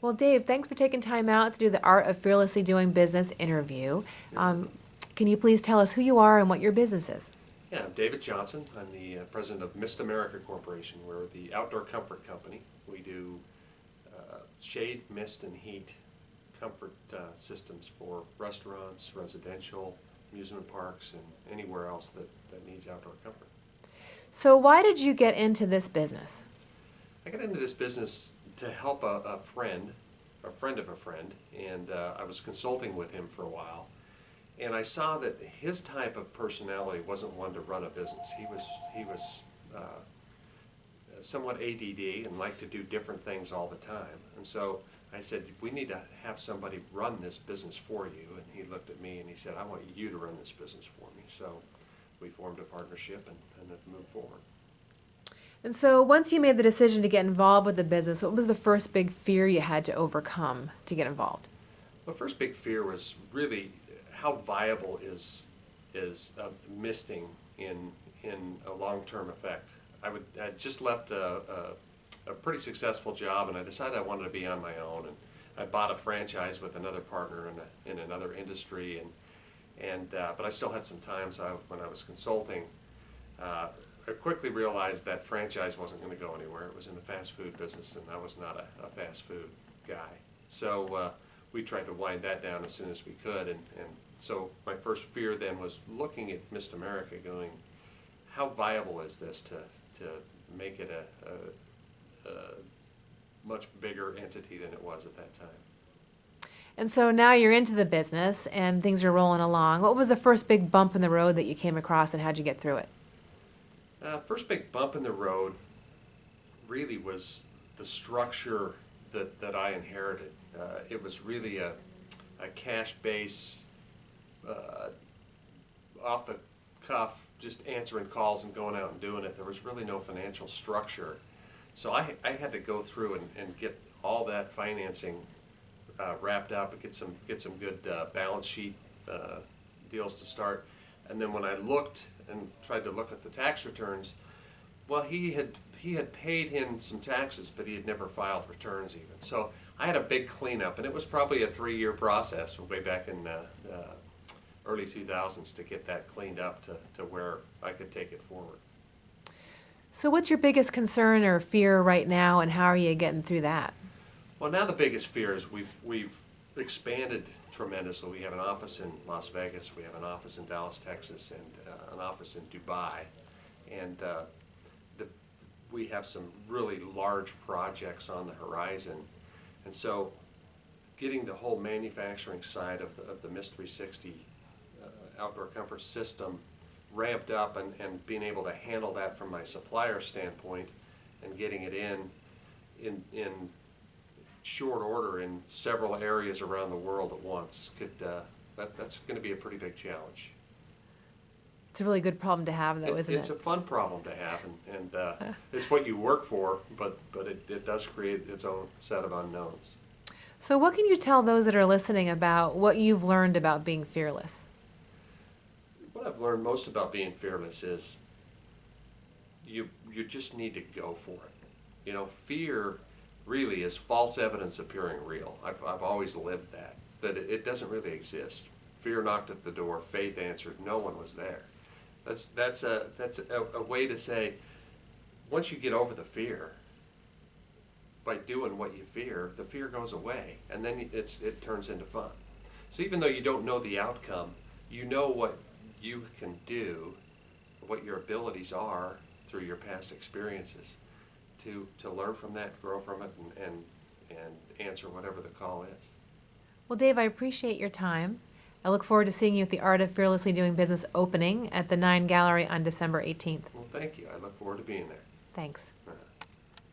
Well, Dave, thanks for taking time out to do the Art of Fearlessly Doing Business interview. Can you please tell us who you are and what your business is? Yeah, I'm David Johnson. I'm the president of Mist America Corporation. We're the outdoor comfort company. We do shade, mist, and heat comfort systems for restaurants, residential, amusement parks, and anywhere else that needs outdoor comfort. So why did you get into this business? I got into this business to help a friend of a friend, and I was consulting with him for a while. And I saw that his type of personality wasn't one to run a business. He was somewhat ADD and liked to do different things all the time. And so I said, we need to have somebody run this business for you. And he looked at me and he said, I want you to run this business for me. So we formed a partnership and have moved forward. And so once you made the decision to get involved with the business, what was the first big fear you had to overcome to get involved? The first big fear was really how viable is misting in a long-term effect. I just left a pretty successful job, and I decided I wanted to be on my own. And I bought a franchise with another partner in another industry, but I still had some time. So when I was consulting, I quickly realized that franchise wasn't going to go anywhere. It was in the fast food business, and I was not a fast food guy. So we tried to wind that down as soon as we could, and so my first fear then was looking at Mist America going, how viable is this to make it a much bigger entity than it was at that time. And so now you're into the business and things are rolling along. What was the first big bump in the road that you came across and how'd you get through it? First big bump in the road really was the structure that I inherited. It was really a cash base, off the cuff, just answering calls and going out and doing it. There was really no financial structure. So I had to go through and get all that financing wrapped up and get some good balance sheet deals to start. And then when I looked and tried to look at the tax returns, well, he had paid in some taxes, but he had never filed returns even. So I had a big cleanup, and it was probably a 3-year process way back in early 2000s to get that cleaned up to where I could take it forward. So what's your biggest concern or fear right now, and how are you getting through that? Well, now the biggest fear is we've expanded tremendously. We have an office in Las Vegas, we have an office in Dallas, Texas, and an office in Dubai, and we have some really large projects on the horizon, and so getting the whole manufacturing side of the Mist 360 outdoor comfort system ramped up and being able to handle that from my supplier standpoint and getting it in short order in several areas around the world at once that's going to be a pretty big challenge. It's a really good problem to have, though, isn't it? It's a fun problem to have, and it's what you work for, but it does create its own set of unknowns. So what can you tell those that are listening about what you've learned about being fearless? What I've learned most about being fearless is you just need to go for it. You know, fear really is false evidence appearing real. I've always lived that it doesn't really exist. Fear knocked at the door, faith answered, no one was there. That's a way to say, once you get over the fear, by doing what you fear, the fear goes away, and then it turns into fun. So even though you don't know the outcome, you know what you can do, what your abilities are through your past experiences to learn from that, grow from it, and answer whatever the call is. Well, Dave, I appreciate your time. I look forward to seeing you at the Art of Fearlessly Doing Business opening at the 9 Gallery on December 18th. Well, thank you. I look forward to being there. Thanks.